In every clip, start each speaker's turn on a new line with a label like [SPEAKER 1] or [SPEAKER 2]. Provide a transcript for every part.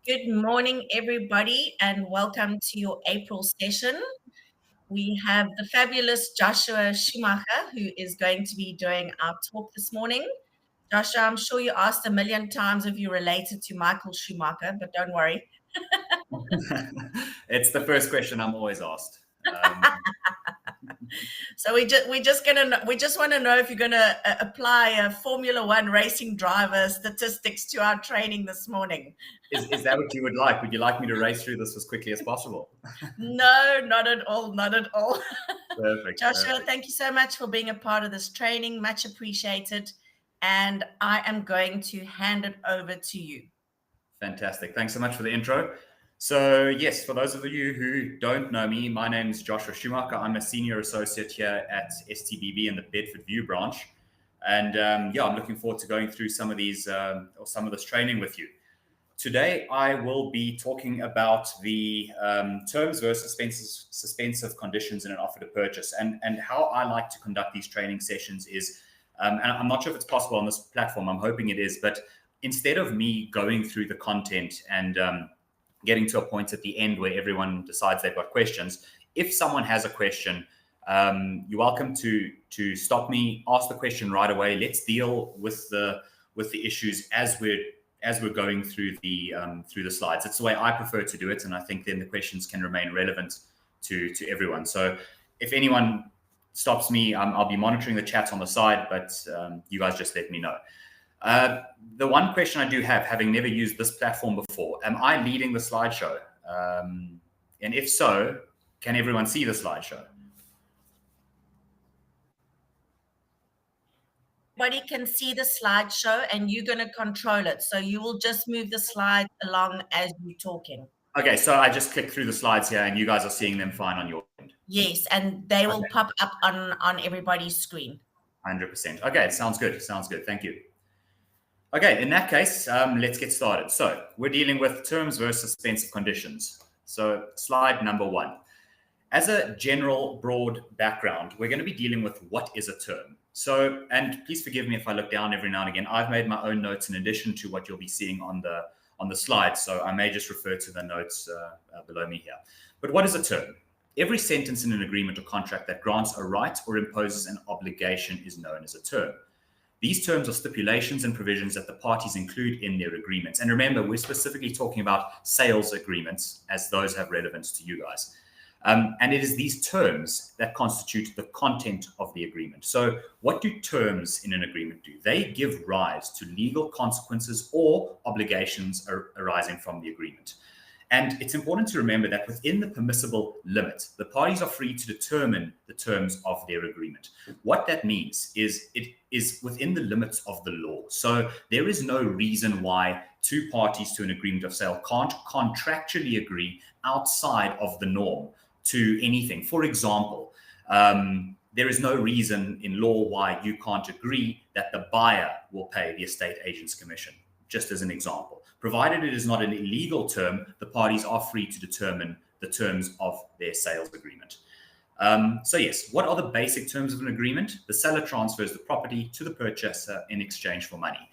[SPEAKER 1] Good morning, everybody, and welcome to your April session. We have the fabulous Joshua Schumacher, who is going to be doing our talk this morning. Joshua, I'm sure you asked a million times if you related to Michael Schumacher, but don't worry.
[SPEAKER 2] It's the first question I'm always asked.
[SPEAKER 1] So we just want to know if you're gonna apply a Formula One racing driver statistics to our training this morning.
[SPEAKER 2] Is that what you would like? Would you like me to race through this as quickly as possible?
[SPEAKER 1] No, not at all. Not at all.
[SPEAKER 2] Perfect.
[SPEAKER 1] Joshua, thank you so much for being a part of this training. Much appreciated. And I am going to hand it over to you.
[SPEAKER 2] Fantastic. Thanks so much for the intro. So yes, for those of you who don't know me, my name is Joshua Schumacher. I'm a senior associate here at STBB in the Bedford View branch. And I'm looking forward to going through some of these or some of this training with you. Today, I will be talking about the terms versus suspensive conditions in an offer to purchase. And how I like to conduct these training sessions is, and I'm not sure if it's possible on this platform, I'm hoping it is, but instead of me going through the content and getting to a point at the end where everyone decides they've got questions, if someone has a question, you're welcome to stop me, ask the question right away. Let's deal with the issues as we're going through the slides. It's the way I prefer to do it, and I think then the questions can remain relevant to everyone. So if anyone stops me, I'll be monitoring the chat on the side, but you guys just let me know. The one question I do have, having never used this platform before, am I leading the slideshow? And if so, can everyone see the slideshow?
[SPEAKER 1] Everybody can see the slideshow and you're going to control it. So you will just move the slides along as you're talking.
[SPEAKER 2] Okay, so I just click through the slides here and you guys are seeing them fine on your end?
[SPEAKER 1] Yes, and they will pop up on everybody's screen.
[SPEAKER 2] 100%. Okay, sounds good. Sounds good. Thank you. Okay, in that case, let's get started. So we're dealing with terms versus suspensive conditions. So slide number 1. As a general broad background, we're going to be dealing with what is a term. So, and please forgive me if I look down every now and again. I've made my own notes in addition to what you'll be seeing on the slide. So I may just refer to the notes below me here. But what is a term? Every sentence in an agreement or contract that grants a right or imposes an obligation is known as a term. These terms are stipulations and provisions that the parties include in their agreements. And remember, we're specifically talking about sales agreements, as those have relevance to you guys. And it is these terms that constitute the content of the agreement. So what do terms in an agreement do? They give rise to legal consequences or obligations arising from the agreement. And it's important to remember that within the permissible limit, the parties are free to determine the terms of their agreement. What that means is it is within the limits of the law. So there is no reason why two parties to an agreement of sale can't contractually agree outside of the norm to anything. For example, there is no reason in law why you can't agree that the buyer will pay the estate agent's commission, just as an example. Provided it is not an illegal term, the parties are free to determine the terms of their sales agreement. So yes, what are the basic terms of an agreement? The seller transfers the property to the purchaser in exchange for money.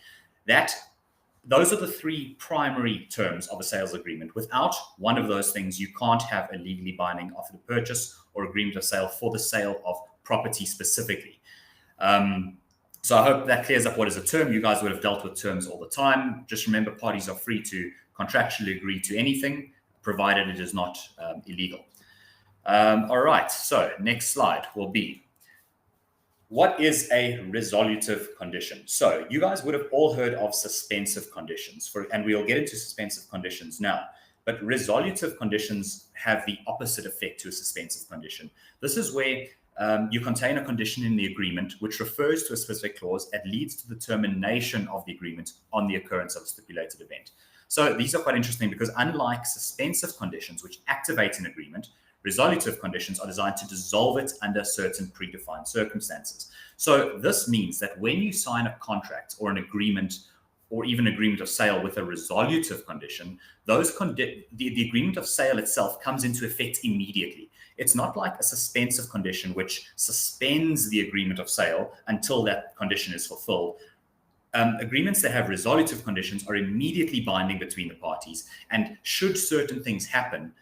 [SPEAKER 2] Those are the three primary terms of a sales agreement. Without one of those things, you can't have a legally binding offer to purchase or agreement of sale for the sale of property specifically. So I hope that clears up what is a term. You guys would have dealt with terms all the time. Just remember, parties are free to contractually agree to anything, provided it is not illegal. All right, so next slide will be, what is a resolutive condition? So you guys would have all heard of suspensive conditions, and we'll get into suspensive conditions now. But resolutive conditions have the opposite effect to a suspensive condition. This is where you contain a condition in the agreement which refers to a specific clause that leads to the termination of the agreement on the occurrence of a stipulated event. So these are quite interesting because unlike suspensive conditions which activate an agreement, resolutive conditions are designed to dissolve it under certain predefined circumstances. So this means that when you sign a contract or an agreement or even agreement of sale with a resolutive condition, the agreement of sale itself comes into effect immediately. It's not like a suspensive condition which suspends the agreement of sale until that condition is fulfilled. agreements that have resolutive conditions are immediately binding between the parties, and should certain things happen,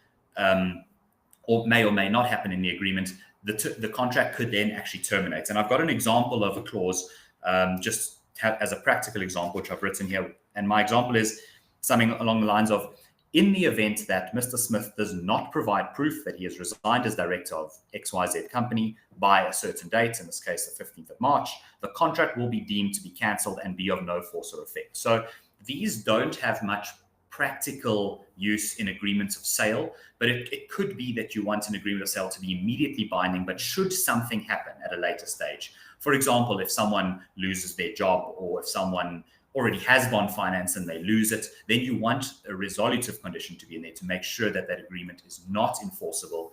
[SPEAKER 2] or may not happen in the agreement, the contract could then actually terminate. And I've got an example of a clause, as a practical example, which I've written here. And my example is something along the lines of, in the event that Mr. Smith does not provide proof that he has resigned as director of XYZ company by a certain date, in this case, the 15th of March, the contract will be deemed to be cancelled and be of no force or effect. So these don't have much practical use in agreements of sale, but it could be that you want an agreement of sale to be immediately binding, but should something happen at a later stage. For example, if someone loses their job, or if someone already has bond finance and they lose it, then you want a resolutive condition to be in there to make sure that that agreement is not enforceable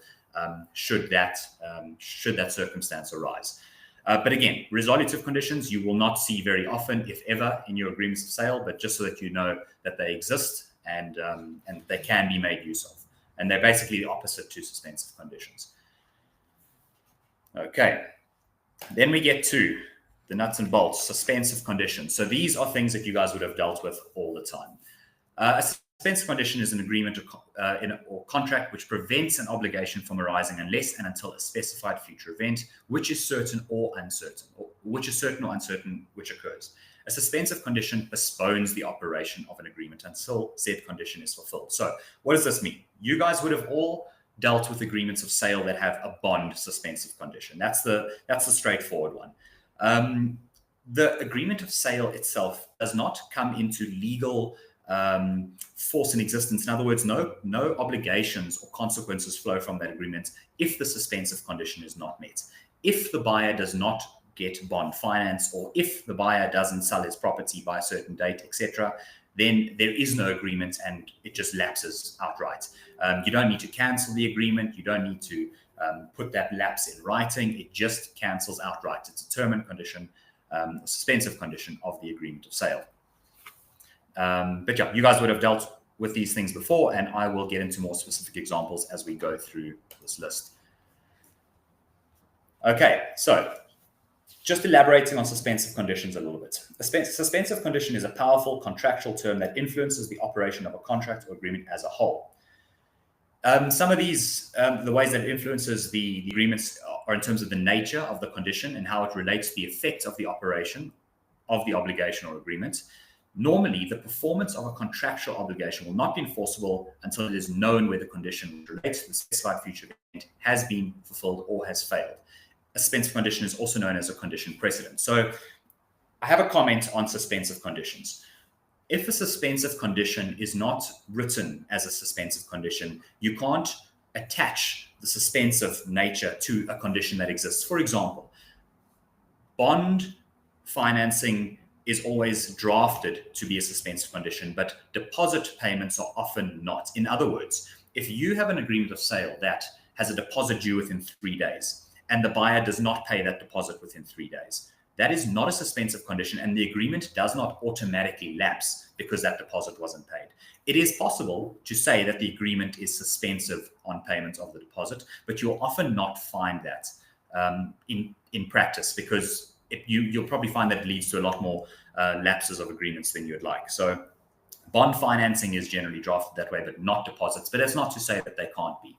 [SPEAKER 2] should that circumstance arise. But again, resolutive conditions you will not see very often, if ever, in your agreements of sale, but just so that you know that they exist and they can be made use of. And they're basically the opposite to suspensive conditions. Okay, then we get to the nuts and bolts, suspensive conditions. So these are things that you guys would have dealt with all the time. A suspensive condition is an agreement or contract which prevents an obligation from arising unless and until a specified future event, which is certain or uncertain, which occurs. A suspensive condition postpones the operation of an agreement until said condition is fulfilled. So what does this mean? You guys would have all dealt with agreements of sale that have a bond suspensive condition. That's the straightforward one. The agreement of sale itself does not come into legal force and existence. In other words, no obligations or consequences flow from that agreement if the suspensive condition is not met. If the buyer does not get bond finance, or if the buyer doesn't sell his property by a certain date, etc., then there is no agreement and it just lapses outright. You don't need to cancel the agreement. You don't need to put that lapse in writing. It just cancels outright. It's a term and condition, suspensive condition of the agreement of sale. But yeah, you guys would have dealt with these things before, and I will get into more specific examples as we go through this list. Okay, so just elaborating on suspensive conditions a little bit. A suspensive condition is a powerful contractual term that influences the operation of a contract or agreement as a whole. Some of these, the ways that it influences the agreements are in terms of the nature of the condition and how it relates to the effect of the operation of the obligation or agreement. Normally, the performance of a contractual obligation will not be enforceable until it is known whether the condition relates to the specified future event has been fulfilled or has failed. A suspensive condition is also known as a condition precedent. So I have a comment on suspensive conditions. If a suspensive condition is not written as a suspensive condition, you can't attach the suspensive nature to a condition that exists. For example, bond financing is always drafted to be a suspensive condition, but deposit payments are often not. In other words, if you have an agreement of sale that has a deposit due within 3 days, and the buyer does not pay that deposit within 3 days, that is not a suspensive condition, and the agreement does not automatically lapse because that deposit wasn't paid. It is possible to say that the agreement is suspensive on payment of the deposit, but you'll often not find that in practice, because you'll probably find that it leads to a lot more lapses of agreements than you'd like. So bond financing is generally drafted that way, but not deposits. But that's not to say that they can't be.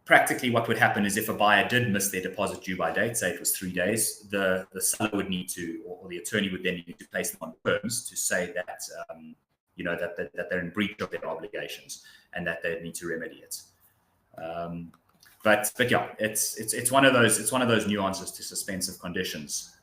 [SPEAKER 2] Practically, what would happen is if a buyer did miss their deposit due by date, say it was 3 days, the seller would need to, or the attorney would then need to place them on terms to say that that they're in breach of their obligations and that they need to remedy it. But yeah, it's one of those nuances to suspensive conditions,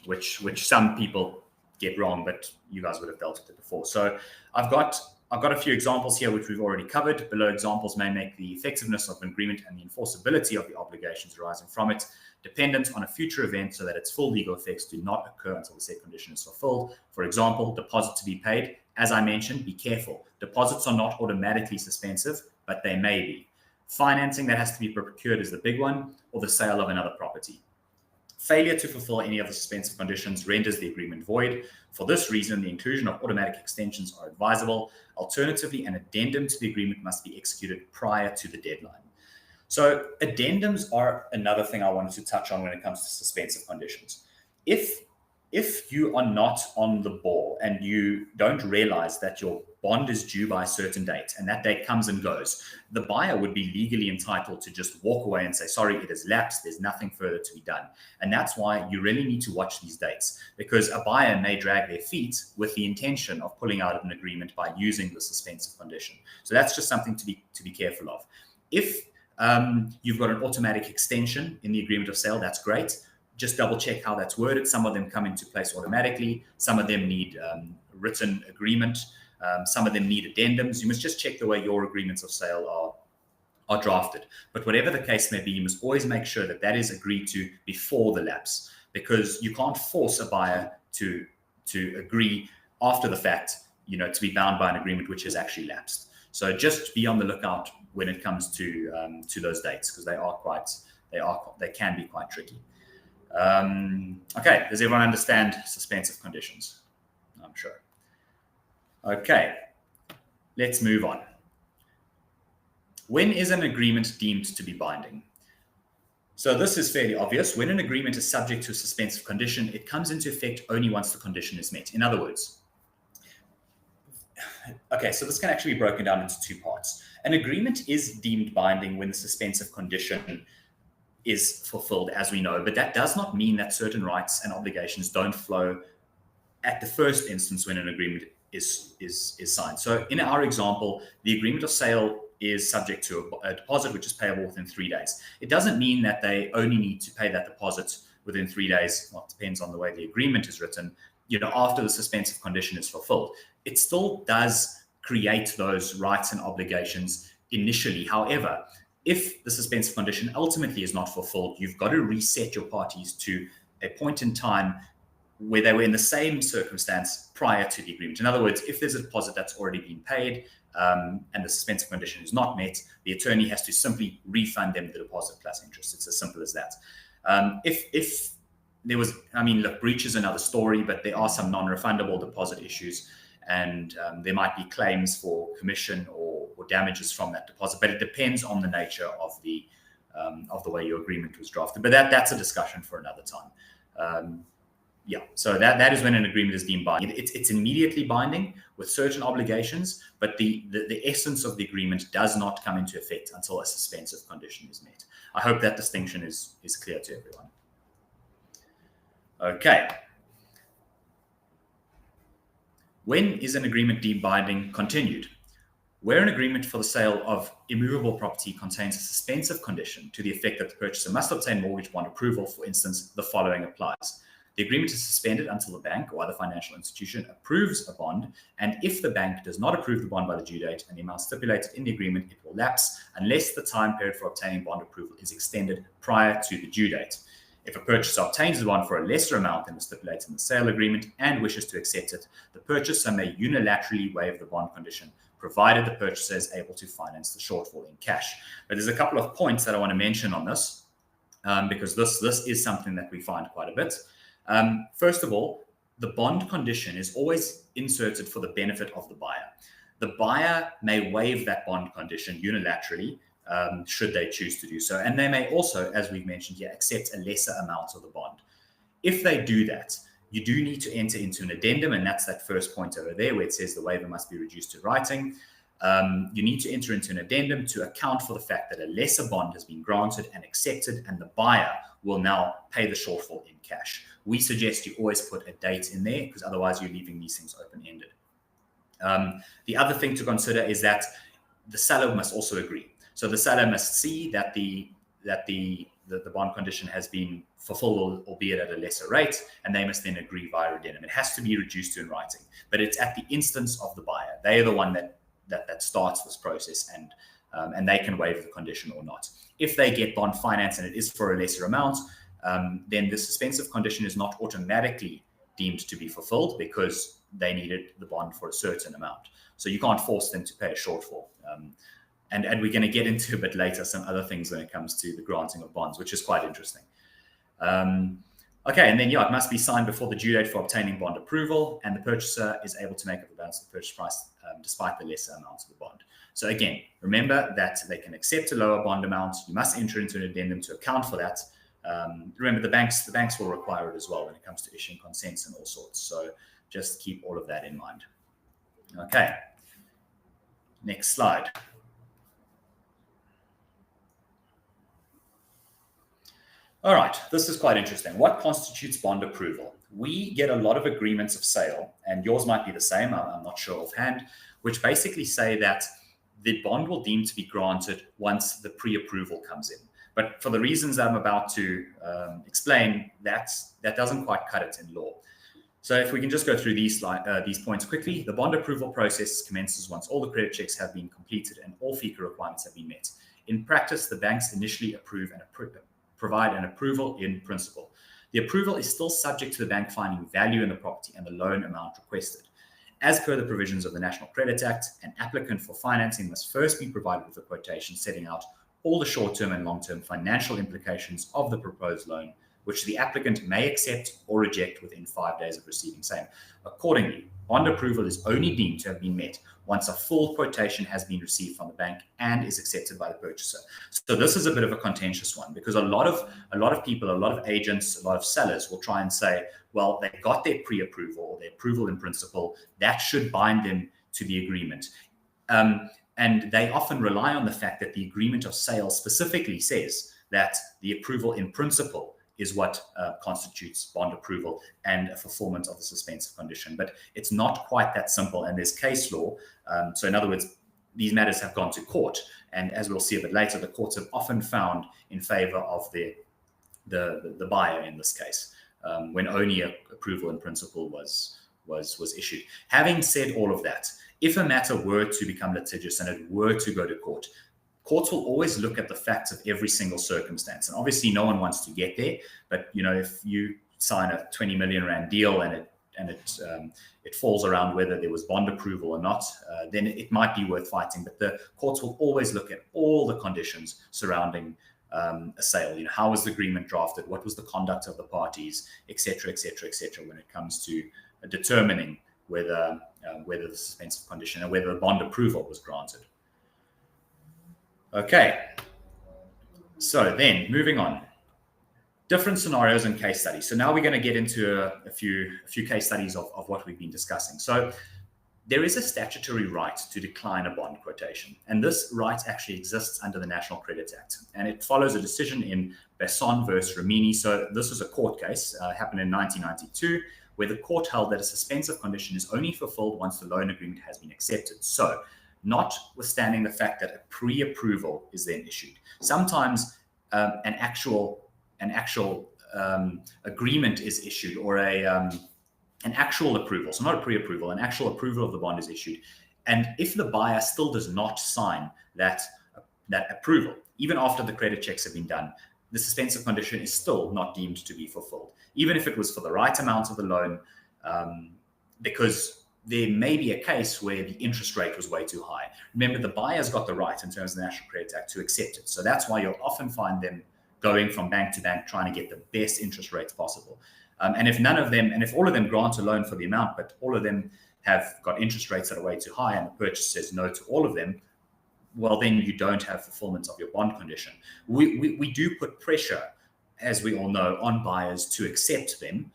[SPEAKER 2] which some people get wrong, but you guys would have dealt with it before. So I've got a few examples here which we've already covered. Below examples may make the effectiveness of an agreement and the enforceability of the obligations arising from it dependent on a future event, so that its full legal effects do not occur until the said condition is fulfilled. For example, deposit to be paid. As I mentioned, be careful. Deposits are not automatically suspensive, but they may be. Financing that has to be procured is the big one, or the sale of another property. Failure to fulfill any of the suspensive conditions renders the agreement void. For this reason, the inclusion of automatic extensions are advisable. Alternatively, an addendum to the agreement must be executed prior to the deadline. So addendums are another thing I wanted to touch on when it comes to suspensive conditions. If if you are not on the ball and you don't realize that your bond is due by a certain date and that date comes and goes, the buyer would be legally entitled to just walk away and say, sorry, it has lapsed. There's nothing further to be done. And that's why you really need to watch these dates, because a buyer may drag their feet with the intention of pulling out of an agreement by using the suspensive condition. So that's just something to be careful of. If you've got an automatic extension in the agreement of sale, that's great. Just double check how that's worded. Some of them come into place automatically. Some of them need written agreement. Some of them need addendums. You must just check the way your agreements of sale are drafted. But whatever the case may be, you must always make sure that that is agreed to before the lapse, because you can't force a buyer to agree after the fact, to be bound by an agreement which has actually lapsed. So just be on the lookout when it comes to those dates, because they can be quite tricky. Okay, does everyone understand suspensive conditions? I'm sure. Okay, let's move on. When is an agreement deemed to be binding? So this is fairly obvious. When an agreement is subject to a suspensive condition, it comes into effect only once the condition is met. In other words, okay, so this can actually be broken down into two parts. An agreement is deemed binding when the suspensive condition is fulfilled, as we know, but that does not mean that certain rights and obligations don't flow at the first instance when an agreement is signed. So in our example, the agreement of sale is subject to a deposit which is payable within 3 days. It doesn't mean that they only need to pay that deposit within 3 days. Well, it depends on the way the agreement is written, after the suspensive condition is fulfilled. It still does create those rights and obligations initially. However, if the suspensive condition ultimately is not fulfilled, you've got to reset your parties to a point in time where they were in the same circumstance prior to the agreement. In other words, if there's a deposit that's already been paid and the suspensive condition is not met, the attorney has to simply refund them the deposit plus interest. It's as simple as that. If there was, look, breach is another story, but there are some non-refundable deposit issues, and there might be claims for commission or damages from that deposit, but it depends on the nature of the way your agreement was drafted. But that's a discussion for another time. So that is when an agreement is deemed binding. It's immediately binding with certain obligations, but the essence of the agreement does not come into effect until a suspensive condition is met. I hope that distinction is clear to everyone. Okay. When is an agreement deemed binding? Continued. Where an agreement for the sale of immovable property contains a suspensive condition to the effect that the purchaser must obtain mortgage bond approval, for instance, the following applies. The agreement is suspended until the bank or other financial institution approves a bond, and if the bank does not approve the bond by the due date and the amount stipulated in the agreement, it will lapse unless the time period for obtaining bond approval is extended prior to the due date. If a purchaser obtains the bond for a lesser amount than was stipulated in the sale agreement and wishes to accept it, the purchaser may unilaterally waive the bond condition, provided the purchaser is able to finance the shortfall in cash. But there's a couple of points that I want to mention on this, because this is something that we find quite a bit. First of all, the bond condition is always inserted for the benefit of the buyer. The buyer may waive that bond condition unilaterally, should they choose to do so. And they may also, as we've mentioned here, accept a lesser amount of the bond. If they do that, you do need to enter into an addendum, and that's that first point over there where it says the waiver must be reduced to writing. You need to enter into an addendum to account for the fact that a lesser bond has been granted and accepted, and the buyer will now pay the shortfall in cash. We suggest you always put a date in there, because otherwise you're leaving these things open-ended. The other thing to consider is that the seller must also agree. So the seller must see that the bond condition has been fulfilled, albeit at a lesser rate, and they must then agree via addendum. It has to be reduced to in writing, but it's at the instance of the buyer. They are the one that starts this process, and they can waive the condition or not. If they get bond finance and it is for a lesser amount, then the suspensive condition is not automatically deemed to be fulfilled because they needed the bond for a certain amount. So you can't force them to pay a shortfall. And we're going to get into a bit later some other things when it comes to the granting of bonds, which is quite interesting. Okay, and then it must be signed before the due date for obtaining bond approval, and the purchaser is able to make up the balance of the purchase price despite the lesser amount of the bond. So again, remember that they can accept a lower bond amount. You must enter into an addendum to account for that. Remember, the banks will require it as well when it comes to issuing consents and all sorts. So just keep all of that in mind. Okay, next slide. All right, this is quite interesting. What constitutes bond approval? We get a lot of agreements of sale, and yours might be the same, I'm not sure offhand, which basically say that the bond will deem to be granted once the pre-approval comes in. But for the reasons I'm about to explain, that doesn't quite cut it in law. So if we can just go through these points quickly. The bond approval process commences once all the credit checks have been completed and all FICA requirements have been met. In practice, the banks initially approve and provide an approval in principle. The approval is still subject to the bank finding value in the property and the loan amount requested. As per the provisions of the National Credit Act, an applicant for financing must first be provided with a quotation setting out all the short-term and long-term financial implications of the proposed loan, which the applicant may accept or reject within 5 days of receiving same. Accordingly, bond approval is only deemed to have been met once a full quotation has been received from the bank and is accepted by the purchaser. So this is a bit of a contentious one, because a lot of people, a lot of agents, a lot of sellers will try and say, well, they got their pre-approval or their approval in principle, that should bind them to the agreement. And they often rely on the fact that the agreement of sale specifically says that the approval in principle is what constitutes bond approval and a fulfillment of the suspensive condition. But it's not quite that simple, and there's case law. So in other words, these matters have gone to court, and as we'll see a bit later, the courts have often found in favor of the buyer in this case, when only approval in principle was issued. Having said all of that, if a matter were to become litigious and it were to go to court, courts will always look at the facts of every single circumstance. And obviously no one wants to get there, but if you sign a 20 million rand deal and it falls around whether there was bond approval or not, then it might be worth fighting. But the courts will always look at all the conditions surrounding a sale. How was the agreement drafted? What was the conduct of the parties, etc., when it comes to determining whether the suspensive condition and whether the bond approval was granted. Okay, so then moving on. Different scenarios and case studies. So now we're going to get into a few case studies of what we've been discussing. So there is a statutory right to decline a bond quotation, and this right actually exists under the National Credit Act, and it follows a decision in Besson versus Ramini. So this was a court case, happened in 1992, where the court held that a suspensive condition is only fulfilled once the loan agreement has been accepted. So notwithstanding the fact that a pre-approval is then issued, sometimes an actual agreement is issued, or an actual approval. So not a pre-approval, an actual approval of the bond is issued. And if the buyer still does not sign that approval, even after the credit checks have been done, the suspensive condition is still not deemed to be fulfilled, even if it was for the right amount of the loan, because there may be a case where the interest rate was way too high. Remember, the buyer's got the right in terms of the National Credit Act to accept it. So that's why you'll often find them going from bank to bank, trying to get the best interest rates possible. And if all of them grant a loan for the amount, but all of them have got interest rates that are way too high, and the purchaser says no to all of them, well, then you don't have fulfillment of your bond condition. We do put pressure, as we all know, on buyers to accept them,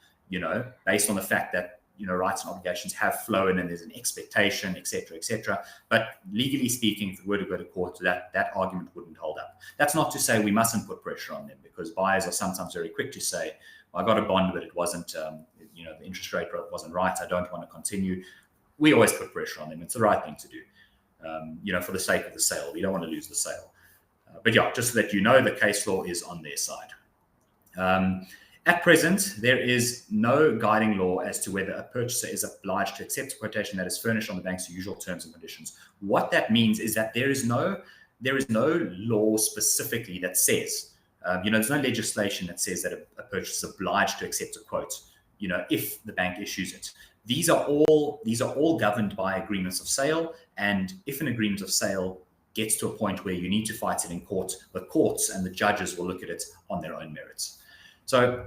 [SPEAKER 2] based on the fact that, rights and obligations have flown and there's an expectation, et cetera. But legally speaking, if it were to go to court, that argument wouldn't hold up. That's not to say we mustn't put pressure on them, because buyers are sometimes very quick to say, I got a bond, but it wasn't, the interest rate wasn't right. I don't want to continue. We always put pressure on them. It's the right thing to do, for the sake of the sale. We don't want to lose the sale. But yeah, just so that you know, the case law is on their side. At present, there is no guiding law as to whether a purchaser is obliged to accept a quotation that is furnished on the bank's usual terms and conditions. What that means is that there is no law specifically that says, there's no legislation that says that a purchaser is obliged to accept a quote, if the bank issues it. These are all governed by agreements of sale, and if an agreement of sale gets to a point where you need to fight it in court, the courts and the judges will look at it on their own merits. So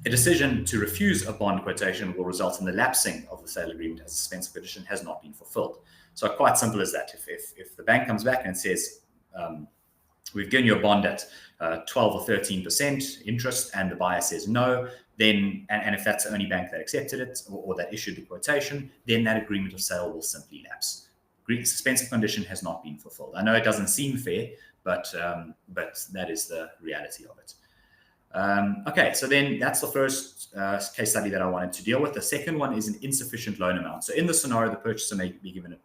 [SPEAKER 2] a decision to refuse a bond quotation will result in the lapsing of the sale agreement as a suspensive condition has not been fulfilled. So quite simple as that. If the bank comes back and says, we've given you a bond at 12 or 13% interest, and the buyer says no, then, and if that's the only bank that accepted it or that issued the quotation, then that agreement of sale will simply lapse. Suspensive condition has not been fulfilled. I know it doesn't seem fair, but that is the reality of it. Okay, so then that's the first case study that I wanted to deal with. The second one is an insufficient loan amount. So in the scenario, the purchaser may be given a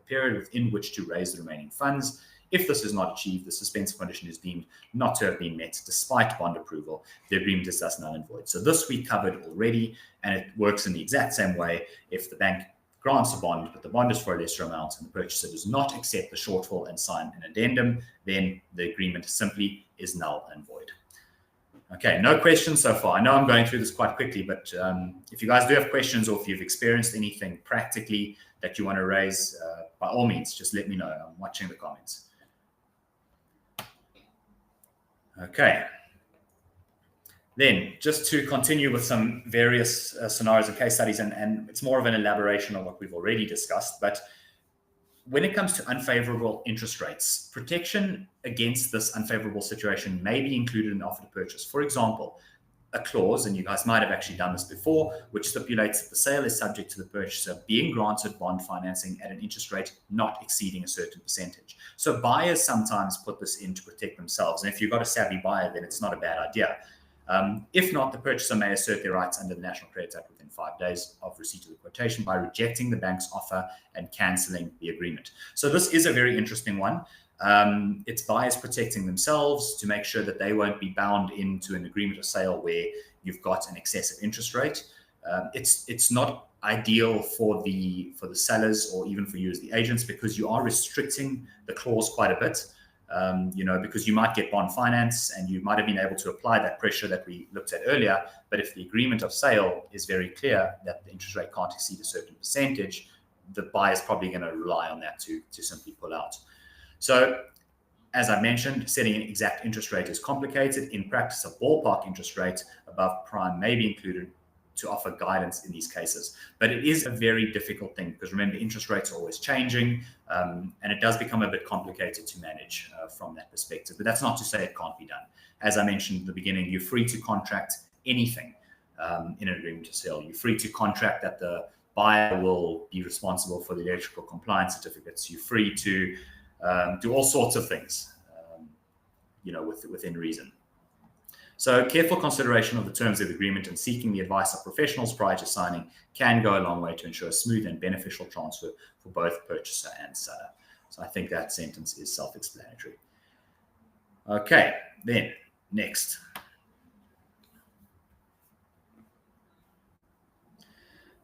[SPEAKER 2] period within which to raise the remaining funds. If this is not achieved, the suspensive condition is deemed not to have been met despite bond approval. The agreement is thus null and void. So this we covered already, and it works in the exact same way. If the bank grants a bond, but the bond is for a lesser amount, and the purchaser does not accept the shortfall and sign an addendum, then the agreement simply is null and void. Okay, no questions so far. I know I'm going through this quite quickly, but if you guys do have questions, or if you've experienced anything practically that you want to raise, by all means, just let me know. I'm watching the comments. Okay. Then, just to continue with some various scenarios and case studies, and it's more of an elaboration of what we've already discussed, but when it comes to unfavorable interest rates, protection against this unfavorable situation may be included in the offer to purchase. For example, a clause, and you guys might have actually done this before, which stipulates that the sale is subject to the purchaser being granted bond financing at an interest rate not exceeding a certain percentage. So buyers sometimes put this in to protect themselves. And if you've got a savvy buyer, then it's not a bad idea. If not, the purchaser may assert their rights under the National Credit Act within 5 days of receipt of the quotation by rejecting the bank's offer and cancelling the agreement. So this is a very interesting one. It's buyers protecting themselves to make sure that they won't be bound into an agreement of sale where you've got an excessive interest rate. It's not ideal for the sellers or even for you as the agents, because you are restricting the clause quite a bit. Because you might get bond finance and you might have been able to apply that pressure that we looked at earlier. But if the agreement of sale is very clear that the interest rate can't exceed a certain percentage, the buyer is probably going to rely on that to simply pull out. So, as I mentioned, setting an exact interest rate is complicated. In practice, a ballpark interest rate above prime may be included to offer guidance in these cases. But it is a very difficult thing, because remember, interest rates are always changing, and it does become a bit complicated to manage from that perspective. But that's not to say it can't be done. As I mentioned at the beginning, you're free to contract anything in an agreement to sale. You're free to contract that the buyer will be responsible for the electrical compliance certificates. You're free to do all sorts of things, within reason. So careful consideration of the terms of the agreement and seeking the advice of professionals prior to signing can go a long way to ensure a smooth and beneficial transfer for both purchaser and seller. So I think that sentence is self-explanatory. Okay, then next.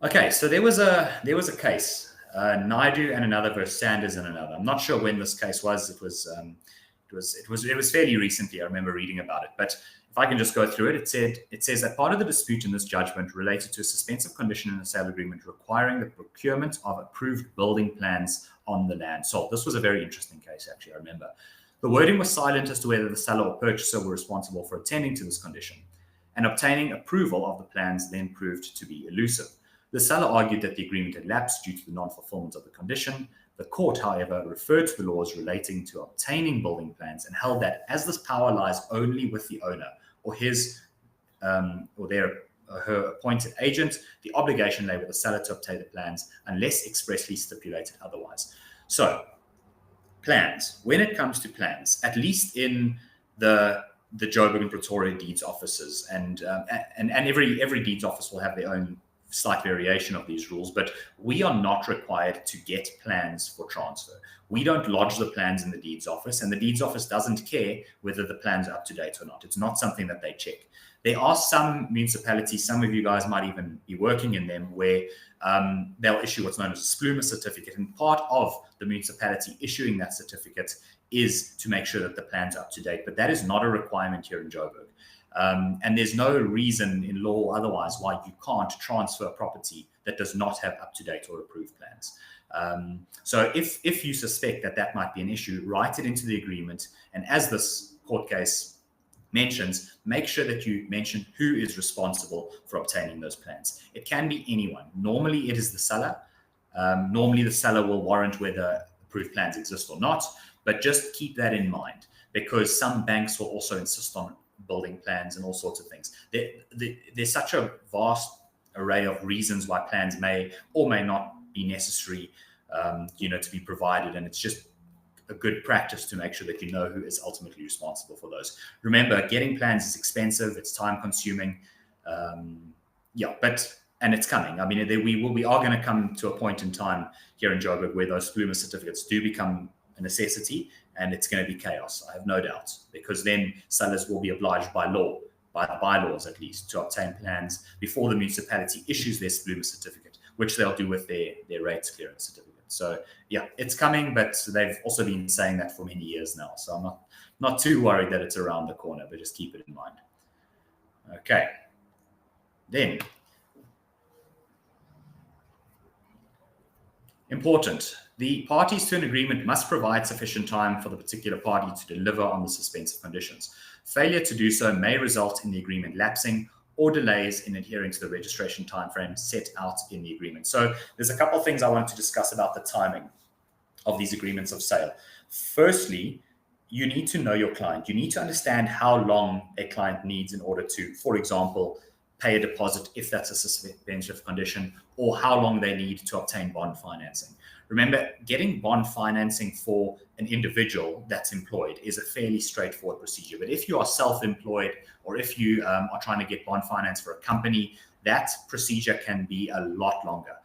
[SPEAKER 2] Okay, so there was a case, Naidu and another versus Sanders and another. I'm not sure when this case was. It was fairly recently. I remember reading about it, but if I can just go through it, it says that part of the dispute in this judgment related to a suspensive condition in a sale agreement requiring the procurement of approved building plans on the land sold. This was a very interesting case, actually, I remember. The wording was silent as to whether the seller or purchaser were responsible for attending to this condition, and obtaining approval of the plans then proved to be elusive. The seller argued that the agreement had lapsed due to the non-fulfillment of the condition. The court, however, referred to the laws relating to obtaining building plans and held that as this power lies only with the owner or his or her appointed agent, the obligation lay with the seller to obtain the plans unless expressly stipulated otherwise. So, plans. When it comes to plans, at least in the Joburg and Pretoria deeds offices, and every deeds office will have their own slight variation of these rules, but we are not required to get plans for transfer. We don't lodge the plans in the deeds office, and the deeds office doesn't care whether the plans are up to date or not. It's not something that they check. There are some municipalities, some of you guys might even be working in them, where they'll issue what's known as a SPLUMA certificate, and part of the municipality issuing that certificate is to make sure that the plans are up to date, but that is not a requirement here in Joburg. And there's no reason in law or otherwise why you can't transfer a property that does not have up-to-date or approved plans. So if you suspect that might be an issue, write it into the agreement. And as this court case mentions, make sure that you mention who is responsible for obtaining those plans. It can be anyone. Normally it is the seller. Normally the seller will warrant whether approved plans exist or not, but just keep that in mind. because some banks will also insist on building plans and all sorts of things. There's such a vast array of reasons why plans may or may not be necessary, to be provided, and it's just a good practice to make sure that you know who is ultimately responsible for those. Remember, getting plans is expensive, it's time consuming, and it's coming. I mean, we are going to come to a point in time here in Joburg where those Bloomer certificates do become a necessity, and it's going to be chaos, I have no doubt, because then sellers will be obliged by law, by the bylaws at least, to obtain plans before the municipality issues their Bloomer certificate, which they'll do with their rates clearance certificate. So yeah, it's coming, but they've also been saying that for many years now. So I'm not too worried that it's around the corner, but just keep it in mind. Okay. Then, important. The parties to an agreement must provide sufficient time for the particular party to deliver on the suspensive conditions. Failure to do so may result in the agreement lapsing or delays in adhering to the registration timeframe set out in the agreement. So there's a couple of things I want to discuss about the timing of these agreements of sale. Firstly, you need to know your client. You need to understand how long a client needs in order to, for example, pay a deposit if that's a suspensive condition, or how long they need to obtain bond financing. Remember, getting bond financing for an individual that's employed is a fairly straightforward procedure. But if you are self-employed, or if you are trying to get bond finance for a company, that procedure can be a lot longer.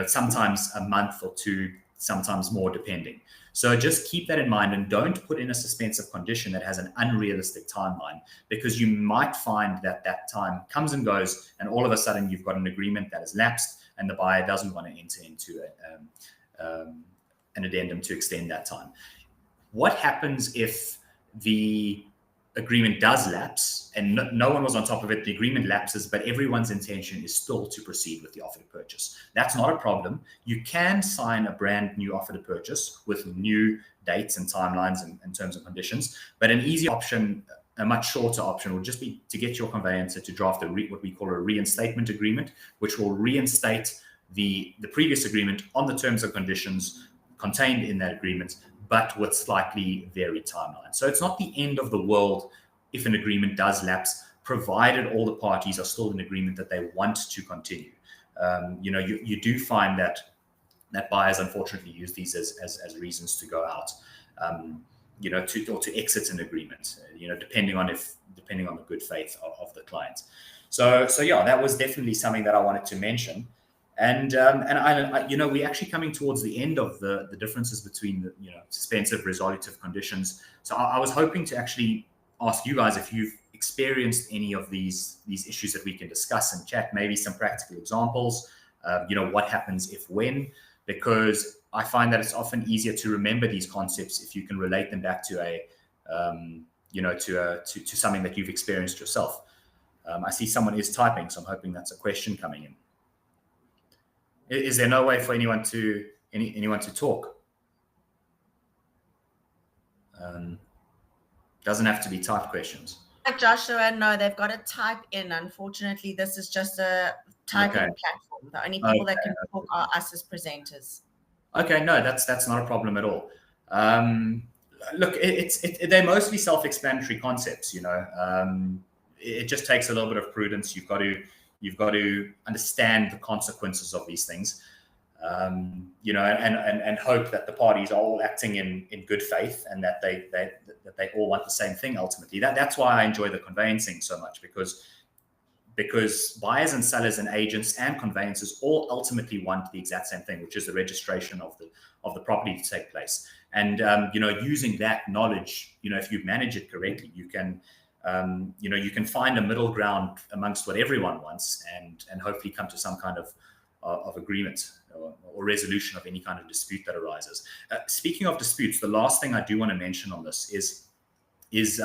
[SPEAKER 2] Sometimes a month or two, sometimes more, depending. So just keep that in mind, and don't put in a suspensive condition that has an unrealistic timeline, because you might find that that time comes and goes, and all of a sudden you've got an agreement that has lapsed and the buyer doesn't want to enter into an addendum to extend that time. What happens if the agreement does lapse and no one was on top of it? The agreement lapses, but everyone's intention is still to proceed with the offer to purchase. That's not a problem. You can sign a brand new offer to purchase with new dates and timelines and terms and conditions, but an easy option, a much shorter option, would just be to get your conveyancer to draft what we call a reinstatement agreement, which will reinstate the previous agreement on the terms and conditions contained in that agreement, but with slightly varied timelines. So it's not the end of the world if an agreement does lapse, provided all the parties are still in agreement that they want to continue. You do find that buyers unfortunately use these as reasons to go out, to exit an agreement, depending on the good faith of the client. So yeah, that was definitely something that I wanted to mention. And we're actually coming towards the end of the differences between the suspensive, resolutive conditions. So I was hoping to actually ask you guys if you've experienced any of these issues that we can discuss and chat, maybe some practical examples. What happens if when? Because I find that it's often easier to remember these concepts if you can relate them back to to something that you've experienced yourself. I see someone is typing, so I'm hoping that's a question coming in. Is there no way for anyone to talk? Doesn't have to be typed questions.
[SPEAKER 1] Joshua, no, they've got to type in. Unfortunately, this is just a typing platform. The only people that can talk are us as presenters.
[SPEAKER 2] Okay, no, that's not a problem at all. Look, they're mostly self-explanatory concepts. It just takes a little bit of prudence. You've got to understand the consequences of these things, and hope that the parties are all acting in good faith, and that they all want the same thing ultimately. That's why I enjoy the conveyancing so much, because buyers and sellers and agents and conveyancers all ultimately want the exact same thing, which is the registration of the property to take place. And using that knowledge, if you manage it correctly, you can find a middle ground amongst what everyone wants, and hopefully come to some kind of agreement or resolution of any kind of dispute that arises. Speaking of disputes, the last thing I do want to mention on this is if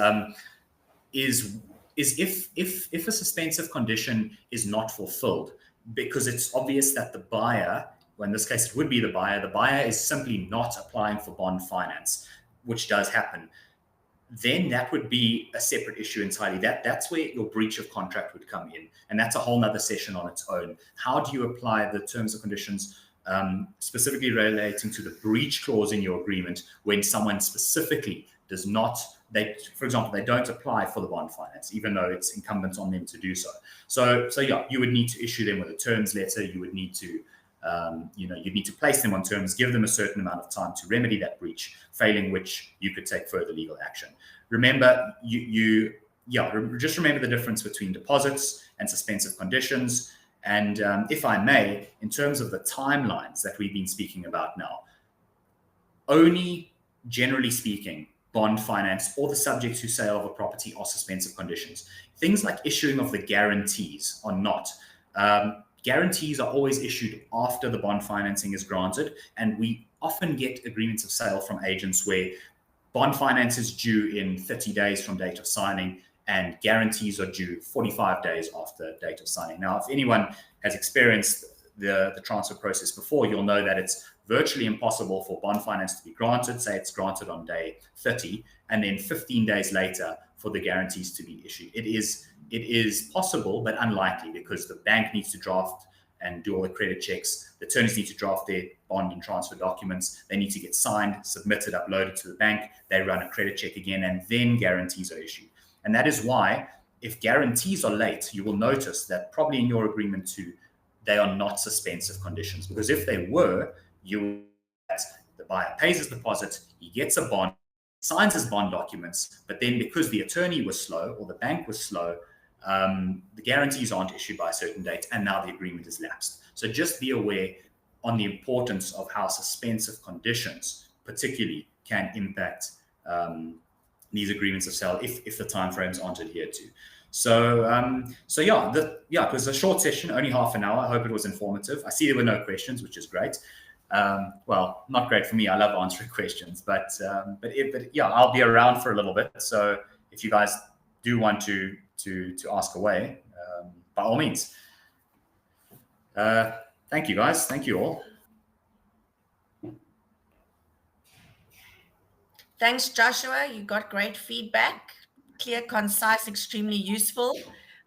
[SPEAKER 2] a suspensive condition is not fulfilled, because it's obvious that the buyer, well, in this case it would be the buyer is simply not applying for bond finance, which does happen, then that would be a separate issue entirely. That's where your breach of contract would come in, and that's a whole nother session on its own. How do you apply the terms and conditions, specifically relating to the breach clause in your agreement, when someone specifically does not, for example, they don't apply for the bond finance, even though it's incumbent on them to do so. So yeah, you would need to issue them with a terms letter. You would need to, you'd need to place them on terms, give them a certain amount of time to remedy that breach, failing which you could take further legal action. Remember, just remember the difference between deposits and suspensive conditions. And if I may, in terms of the timelines that we've been speaking about now, only generally speaking, bond finance or the subject to sale of a property are suspensive conditions. Things like issuing of the guarantees are not. Guarantees are always issued after the bond financing is granted, and we often get agreements of sale from agents where bond finance is due in 30 days from date of signing, and guarantees are due 45 days after date of signing. Now, if anyone has experienced the transfer process before, you'll know that it's virtually impossible for bond finance to be granted. Say it's granted on day 30, and then 15 days later for the guarantees to be issued. It is possible, but unlikely, because the bank needs to draft and do all the credit checks. The attorneys need to draft their bond and transfer documents. They need to get signed, submitted, uploaded to the bank. They run a credit check again, and then guarantees are issued. And that is why, if guarantees are late, you will notice that probably in your agreement too, they are not suspensive conditions. Because if they were, the buyer pays his deposit, he gets a bond, signs his bond documents, but then because the attorney was slow or the bank was slow, the guarantees aren't issued by a certain date, and now the agreement is lapsed. So just be aware on the importance of how suspensive conditions particularly can impact these agreements of sale if the timeframes aren't adhered to. So it was a short session, only half an hour. I hope it was informative. I see there were no questions, which is great. Well, not great for me. I love answering questions, but yeah, I'll be around for a little bit. So if you guys do want to ask away, by all means. Thank you, guys. Thank you all.
[SPEAKER 1] Thanks, Joshua. You got great feedback. Clear, concise, extremely useful.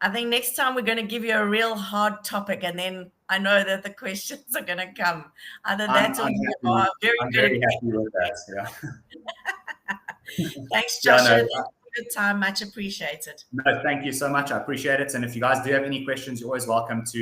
[SPEAKER 1] I think next time we're going to give you a real hard topic, and then I know that the questions are going to come. Either that or you are very
[SPEAKER 2] I'm
[SPEAKER 1] good.
[SPEAKER 2] Very happy with that. Yeah.
[SPEAKER 1] Thanks, Joshua. Thanks for your time. Much appreciated.
[SPEAKER 2] No, thank you so much. I appreciate it. And if you guys do have any questions, you're always welcome to